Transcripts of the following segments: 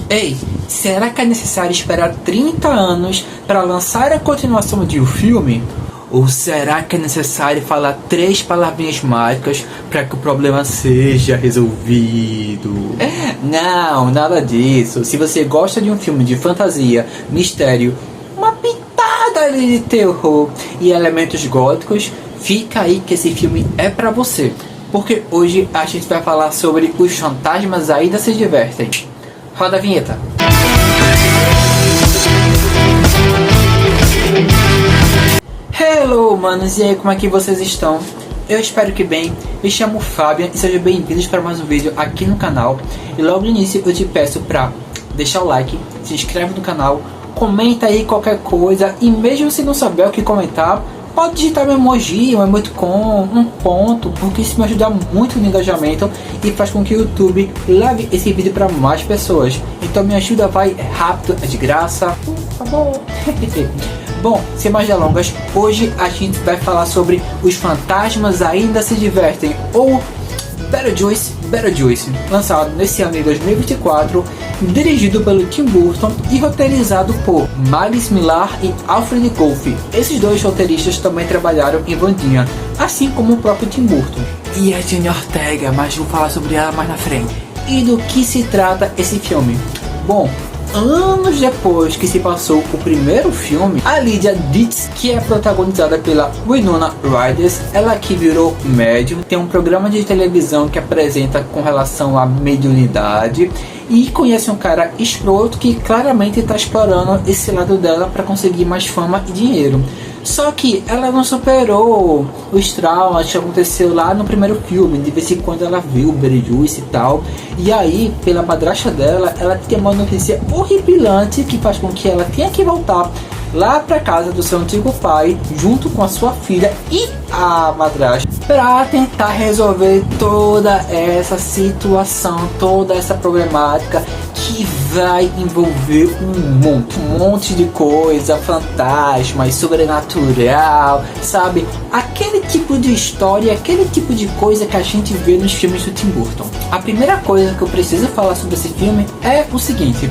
Ei, será que é necessário esperar 30 anos para lançar a continuação de um filme? Ou será que é necessário falar 3 palavrinhas mágicas para que o problema seja resolvido? Não, nada disso. Se você gosta de um filme de fantasia, mistério, uma pitada ali de terror e elementos góticos, fica aí que esse filme é pra você. Porque hoje a gente vai falar sobre Os Fantasmas Ainda Se Divertem. Roda a vinheta. Hello, manos, e aí, como é que vocês estão? Eu espero que bem. Me chamo Fabian e sejam bem-vindos para mais um vídeo aqui no canal. E logo no início eu te peço para deixar o like, se inscreve no canal, comenta aí qualquer coisa. E mesmo se não souber o que comentar, pode digitar um emoji, um emoticon, um ponto, porque isso me ajuda muito no engajamento e faz com que o YouTube leve esse vídeo para mais pessoas. Então me ajuda, vai, é rápido, é de graça, tá bom? Bom, sem mais delongas, hoje a gente vai falar sobre Os Fantasmas Ainda Se Divertem, ou Beetlejuice, lançado nesse ano de 2024, dirigido pelo Tim Burton e roteirizado por Max Millar e Alfred Gough. Esses dois roteiristas também trabalharam em Wandinha, assim como o próprio Tim Burton. E a Jenna Ortega, mas vou falar sobre ela mais na frente. E do que se trata esse filme? Bom, anos depois que se passou o primeiro filme, a Lydia Deetz, que é protagonizada pela Winona Ryder, ela que virou médium, tem um programa de televisão que apresenta com relação à mediunidade e conhece um cara escroto que claramente está explorando esse lado dela para conseguir mais fama e dinheiro. Só que ela não superou os traumas que aconteceu lá no primeiro filme. De vez em quando ela viu o Beetlejuice e tal. E aí, pela madrasta dela, ela tem uma notícia horripilante que faz com que ela tenha que voltar lá para casa do seu antigo pai, junto com a sua filha e a madrasta, para tentar resolver toda essa situação, toda essa problemática que vai envolver um monte de coisa, fantasmas, sobrenatural, sabe? Aquele tipo de história, aquele tipo de coisa que a gente vê nos filmes do Tim Burton. A primeira coisa que eu preciso falar sobre esse filme é o seguinte: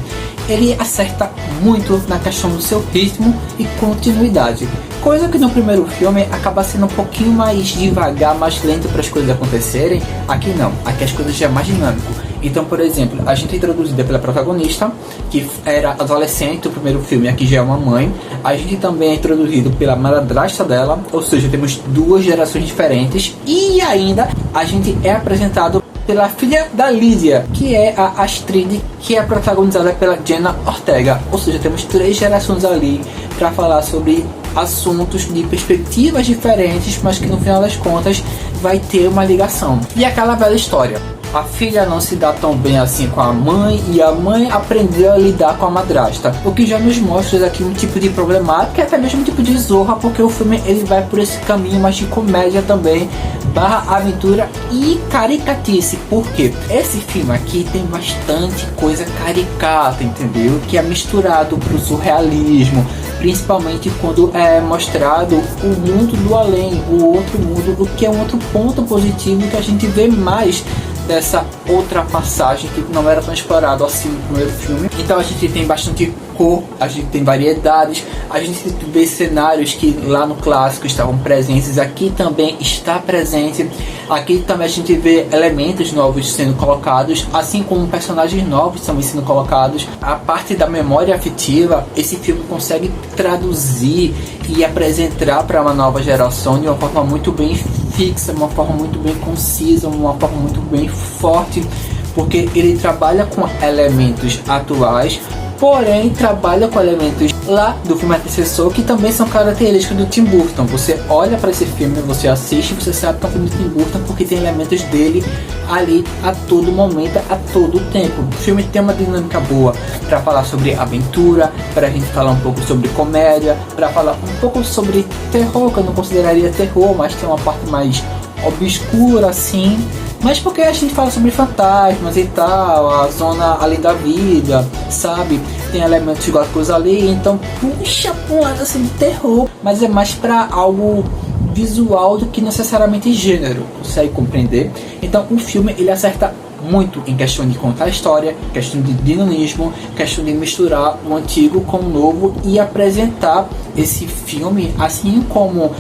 ele acerta muito na questão do seu ritmo e continuidade, coisa que no primeiro filme acaba sendo um pouquinho mais devagar, mais lento para as coisas acontecerem. Aqui não, aqui as coisas já é mais dinâmico. Então, por exemplo, a gente é introduzida pela protagonista, que era adolescente do primeiro filme, aqui já é uma mãe. A gente também é introduzido pela madrasta dela, ou seja, temos duas gerações diferentes. E ainda a gente é apresentado pela filha da Lydia, que é a Astrid, que é protagonizada pela Jenna Ortega. Ou seja, temos 3 gerações ali para falar sobre assuntos de perspectivas diferentes, mas que no final das contas vai ter uma ligação. E aquela velha história: a filha não se dá tão bem assim com a mãe e a mãe aprendeu a lidar com a madrasta, o que já nos mostra aqui um tipo de problemática e até mesmo um tipo de zorra, porque o filme ele vai por esse caminho mais de comédia também, barra aventura e caricatice. Porque esse filme aqui tem bastante coisa caricata, entendeu? Que é misturado pro surrealismo, principalmente quando é mostrado o mundo do além, o outro mundo, o que é um outro ponto positivo que a gente vê mais dessa outra passagem que não era tão explorado assim no primeiro filme. Então a gente tem bastante cor, a gente tem variedades, a gente vê cenários que lá no clássico estavam presentes, aqui também está presente. Aqui também a gente vê elementos novos sendo colocados, assim como personagens novos também sendo colocados. A parte da memória afetiva, esse filme consegue traduzir e apresentar para uma nova geração de uma forma muito bem fixa, uma forma muito bem concisa, uma forma muito bem forte, porque ele trabalha com elementos atuais, porém trabalha com elementos lá do filme antecessor que também são características do Tim Burton. Você olha para esse filme, você assiste, você sabe que é um filme do Tim Burton porque tem elementos dele ali a todo momento, a todo tempo. O filme tem uma dinâmica boa para falar sobre aventura, para a gente falar um pouco sobre comédia, para falar um pouco sobre terror, que eu não consideraria terror, mas tem uma parte mais obscura assim. Mas porque a gente fala sobre fantasmas e tal, a zona além da vida, sabe? Tem elementos góticos ali, então puxa pra um lado assim de terror, mas é mais pra algo visual do que necessariamente gênero, consegue compreender? Então o filme ele acerta muito em questão de contar a história, questão de dinamismo, questão de misturar o antigo com o novo e apresentar esse filme, assim como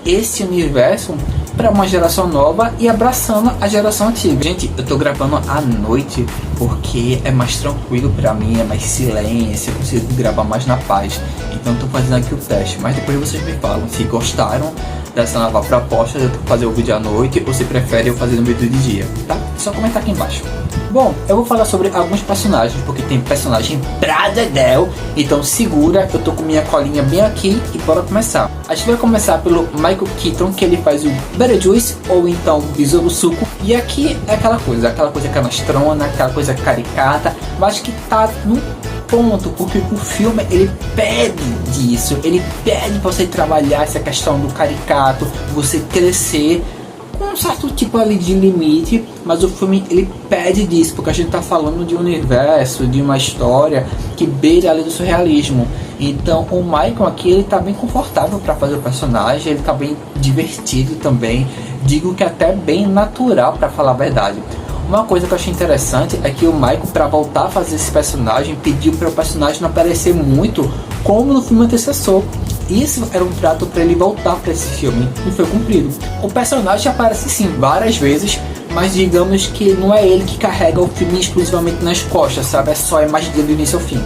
esse universo, para uma geração nova e abraçando a geração antiga. Gente, eu tô gravando à noite porque é mais tranquilo pra mim, é mais silêncio, eu consigo gravar mais na paz. Então eu tô fazendo aqui o teste, mas depois vocês me falam se gostaram dessa nova proposta de eu fazer o vídeo à noite ou se preferem eu fazer no vídeo de dia, tá? É só comentar aqui embaixo. Bom, eu vou falar sobre alguns personagens, porque tem personagem pra dedéu, então segura, eu tô com minha colinha bem aqui e bora começar. A gente vai começar pelo Michael Keaton, que ele faz o Beetlejuice, ou então Besouro Suco, e aqui é aquela coisa canastrona, aquela coisa caricata, mas que tá num ponto, porque o filme ele pede disso, ele pede pra você trabalhar essa questão do caricato, você crescer com um certo tipo ali de limite, mas o filme ele pede disso, porque a gente tá falando de um universo, de uma história que beira ali do surrealismo. Então o Michael aqui ele tá bem confortável para fazer o personagem, ele tá bem divertido também, digo que até bem natural, para falar a verdade. Uma coisa que eu achei interessante é que o Michael, para voltar a fazer esse personagem, pediu para o personagem não aparecer muito como no filme antecessor. Isso era um trato para ele voltar para esse filme e foi cumprido. O personagem aparece sim várias vezes, mas digamos que não é ele que carrega o filme exclusivamente nas costas, sabe? É só a imagem dele do início ao fim.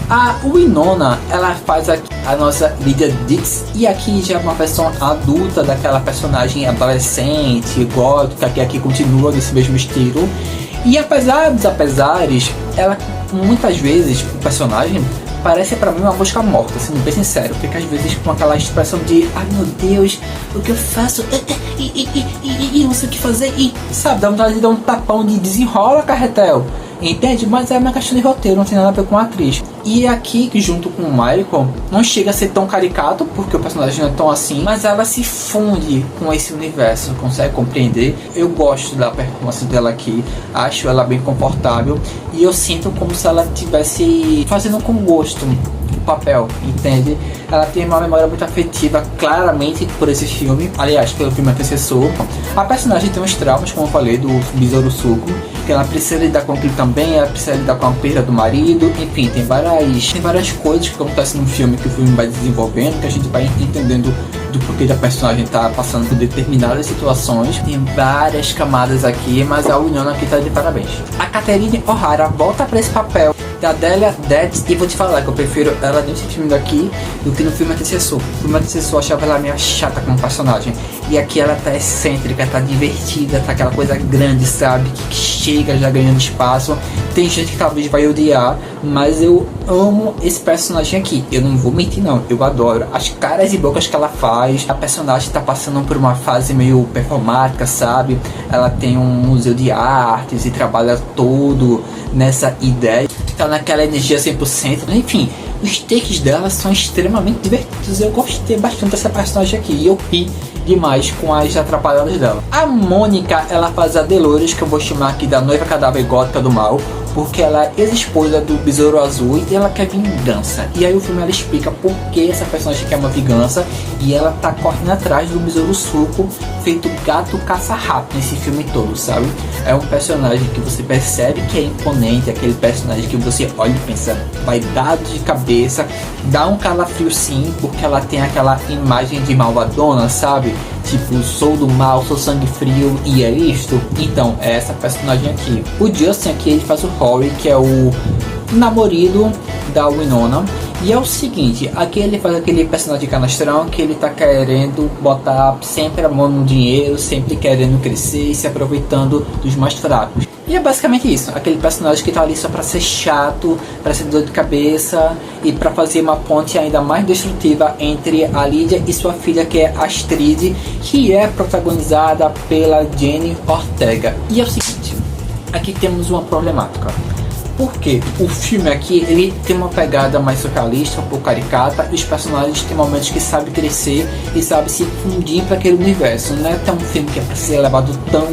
A Winona, ela faz a nossa Lydia Dix, e aqui já é uma versão adulta daquela personagem adolescente, gótica, que aqui continua nesse mesmo estilo. E apesar dos apesares, ela muitas vezes, o personagem, parece pra mim uma mosca morta, sendo bem sincero. Fica às vezes com aquela expressão de ai meu Deus, o que eu faço? E não sei o que fazer. E sabe, dá vontade de dar um tapão de desenrola, carretel. Entende? Mas é uma questão de roteiro, não tem nada a ver com a atriz. E aqui, junto com o Michael, não chega a ser tão caricato, porque o personagem não é tão assim, mas ela se funde com esse universo, consegue compreender. Eu gosto da performance dela aqui, acho ela bem confortável, e eu sinto como se ela estivesse fazendo com gosto o papel, entende? Ela tem uma memória muito afetiva, claramente, por esse filme, aliás, pelo filme antecessor. A personagem tem uns traumas, como eu falei, do Besouro Suco, que ela precisa lidar com aquilo também, ela precisa lidar com a perda do marido, enfim, tem várias coisas que acontecem no filme, que o filme vai desenvolvendo, que a gente vai entendendo do porquê da personagem tá passando por determinadas situações. Tem várias camadas aqui, mas a Winona aqui tá de parabéns. A Catherine O'Hara volta para esse papel da Delia Deetz, e vou te falar que eu prefiro ela nesse filme daqui do que no filme antecessor. No filme antecessor eu achava ela meio chata como personagem, e aqui ela tá excêntrica, tá divertida, tá aquela coisa grande, sabe, que chega já ganhando espaço. Tem gente que talvez vai odiar, mas eu amo esse personagem aqui, eu não vou mentir não, eu adoro as caras e bocas que ela faz. A personagem tá passando por uma fase meio performática, sabe, ela tem um museu de artes e trabalha todo nessa ideia, tá naquela energia 100%, enfim, os takes dela são extremamente divertidos. Eu gostei bastante dessa personagem aqui e eu ri demais com as atrapalhadas dela. A Mônica, ela faz a Dolores, que eu vou chamar aqui da noiva cadáver gótica do mal, porque ela é ex-esposa do Besouro Azul e ela quer vingança. E aí o filme ela explica por que essa personagem quer uma vingança, e ela tá correndo atrás do Besouro Suco, feito gato caça-rato nesse filme todo, sabe? É um personagem que você percebe que é imponente, aquele personagem que você olha e pensa, vai dar de cabeça, dá um calafrio sim, porque ela tem aquela imagem de malvadona, sabe? Tipo, sou do mal, sou sangue frio e é isto. Então, é essa personagem aqui. O Justin aqui, ele faz o Rory, que é o namorado da Winona. E é o seguinte, aqui ele faz aquele personagem canastrão que ele tá querendo botar sempre a mão no dinheiro, sempre querendo crescer e se aproveitando dos mais fracos. E é basicamente isso, aquele personagem que tá ali só pra ser chato, pra ser dor de cabeça e pra fazer uma ponte ainda mais destrutiva entre a Lydia e sua filha, que é Astrid, que é protagonizada pela Jenny Ortega. E é o seguinte, aqui temos uma problemática. Porque o filme aqui, ele tem uma pegada mais surrealista, um pouco caricata, e os personagens têm momentos que sabem crescer e sabem se fundir para aquele universo. Não é tão um filme que é para ser levado tão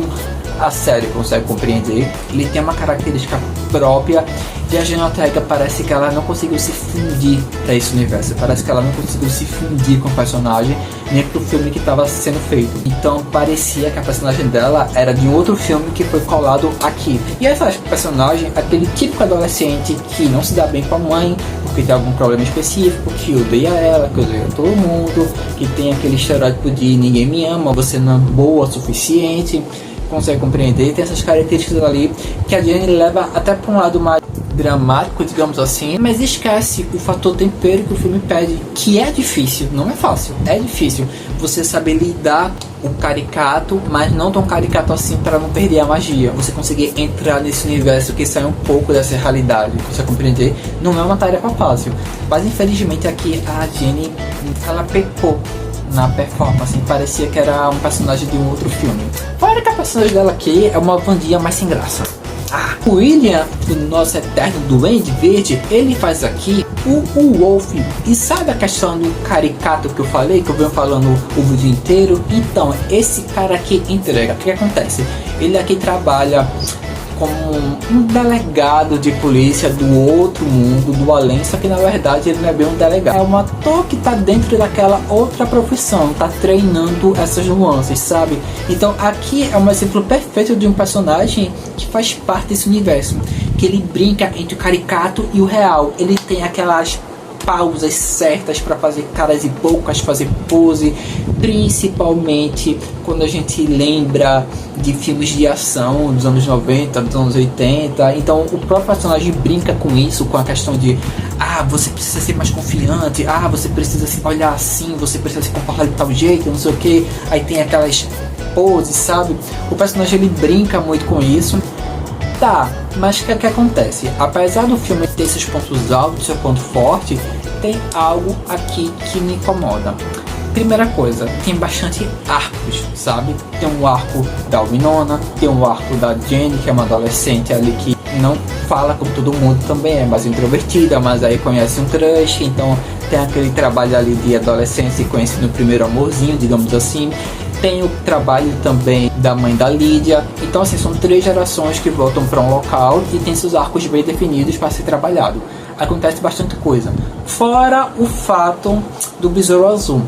a sério, consegue compreender. Ele tem uma característica própria. E a Jenna Ortega parece que ela não conseguiu se fundir para esse universo. Parece que ela não conseguiu se fundir com o personagem, nem pro filme que estava sendo feito. Então parecia que a personagem dela era de um outro filme que foi colado aqui. E essa personagem, aquele típico adolescente que não se dá bem com a mãe, porque tem algum problema específico, que odeia ela, que odeia todo mundo, que tem aquele estereótipo de ninguém me ama, você não é boa o suficiente, consegue compreender, tem essas características ali que a Jenny leva até para um lado mais dramático, digamos assim, mas esquece o fator tempero que o filme pede, que é difícil, não é fácil, é difícil você saber lidar o caricato, mas não tão caricato assim para não perder a magia, você conseguir entrar nesse universo que sai um pouco dessa realidade, você compreender, não é uma tarefa fácil, mas infelizmente aqui a Jenny, ela pecou na performance, parecia que era um personagem de um outro filme. Fora que a personagem dela aqui é uma Wandinha mais sem graça. O William, o nosso eterno Duende Verde, ele faz aqui o Wolf. E sabe a questão do caricato que eu falei, que eu venho falando o vídeo inteiro? Então, esse cara aqui entrega. O que acontece? Ele aqui trabalha como um delegado de polícia do outro mundo, do além, só que na verdade ele não é bem um delegado. É um ator que tá dentro daquela outra profissão, tá treinando essas nuances, sabe? Então aqui é um exemplo perfeito de um personagem que faz parte desse universo, que ele brinca entre o caricato e o real. Ele tem aquelas pausas certas para fazer caras e bocas, fazer pose, principalmente quando a gente lembra de filmes de ação dos anos 90, dos anos 80. Então o próprio personagem brinca com isso, com a questão de você precisa ser mais confiante, você precisa se olhar assim, você precisa se comportar de tal jeito, não sei o que. Aí tem aquelas poses, sabe? O personagem ele brinca muito com isso. Tá, mas o que acontece? Apesar do filme ter seus pontos altos, seu ponto forte, tem algo aqui que me incomoda. Primeira coisa, tem bastante arcos, sabe? Tem um arco da Winona, tem um arco da Jenny, que é uma adolescente ali que não fala como todo mundo, também é mais introvertida, mas aí conhece um crush, então tem aquele trabalho ali de adolescência e conhece no primeiro amorzinho, digamos assim. Tem o trabalho também da mãe da Lídia. Então assim, são 3 gerações que voltam para um local e tem seus arcos bem definidos para ser trabalhado. Acontece bastante coisa. Fora o fato do Besouro Azul.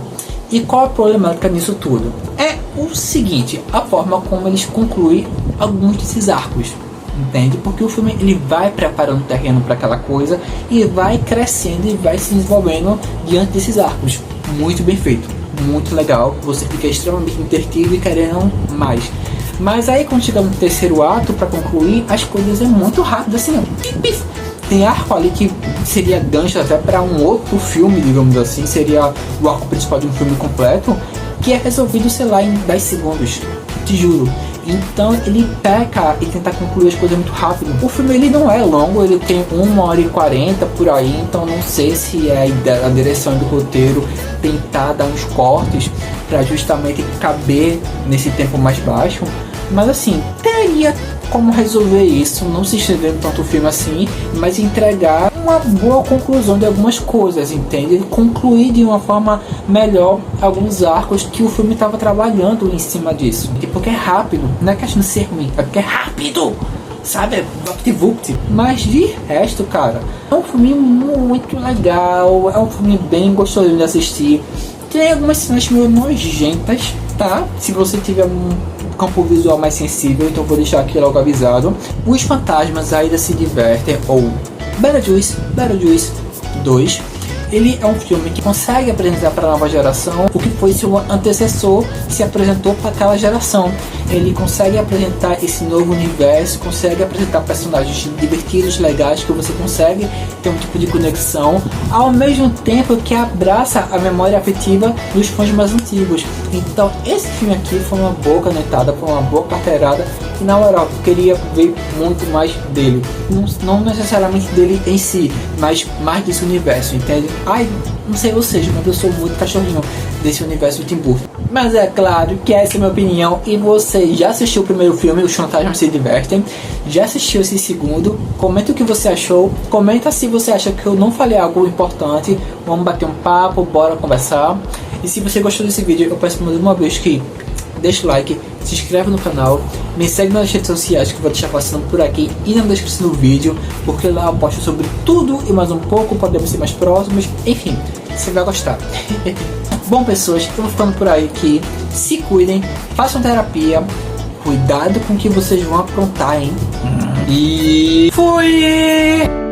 E qual a problemática nisso tudo? É o seguinte, a forma como eles concluem alguns desses arcos. Entende? Porque o filme ele vai preparando o terreno para aquela coisa e vai crescendo e vai se desenvolvendo diante desses arcos. Muito bem feito. Muito legal, você fica extremamente entretido e querendo mais. Mas aí quando chega no terceiro ato para concluir, as coisas é muito rápido assim. Tem arco ali que seria gancho até para um outro filme, digamos assim, seria o arco principal de um filme completo, que é resolvido, sei lá, em 10 segundos, te juro. Então ele peca e tenta concluir as coisas muito rápido. O filme ele não é longo, ele tem 1h40 por aí, então não sei se é a direção do roteiro tentar dar uns cortes para justamente caber nesse tempo mais baixo. Mas assim, teria como resolver isso, não se estendendo tanto o filme assim, mas entregar uma boa conclusão de algumas coisas, entende? Concluir de uma forma melhor alguns arcos que o filme estava trabalhando em cima disso. Porque é rápido, não é questão de ser ruim, é porque é rápido, sabe? É vapt-vupt. Mas de resto, cara, é um filme muito legal, é um filme bem gostoso de assistir. Tem algumas cenas meio nojentas, tá? Se você tiver um campo visual mais sensível, então vou deixar aqui logo avisado. Os fantasmas ainda se divertem, ou Beetlejuice 2. Ele é um filme que consegue apresentar para a nova geração o que foi seu antecessor se apresentou para aquela geração. Ele consegue apresentar esse novo universo, consegue apresentar personagens divertidos, legais, que você consegue ter um tipo de conexão, ao mesmo tempo que abraça a memória afetiva dos fãs mais antigos. Então esse filme aqui foi uma boa canetada, foi uma boa carteirada, e na moral, eu queria ver muito mais dele. Não necessariamente dele em si, mas mais desse universo, entende? Não sei vocês, mas eu sou muito cachorrinho desse universo de Tim Burton. Mas é claro que essa é a minha opinião. E você já assistiu o primeiro filme, Os Fantasmas se Divertem? Já assistiu esse segundo? Comenta o que você achou. Comenta se você acha que eu não falei algo importante. Vamos bater um papo, bora conversar. E se você gostou desse vídeo, eu peço mais uma vez que deixe o like, se inscreve no canal, me segue nas redes sociais que eu vou deixar passando por aqui e na descrição do vídeo, porque lá eu posto sobre tudo e mais um pouco, podemos ser mais próximos, enfim, você vai gostar. Bom, pessoas, eu vou ficando por aí aqui, se cuidem, façam terapia, cuidado com o que vocês vão aprontar, hein? E fui!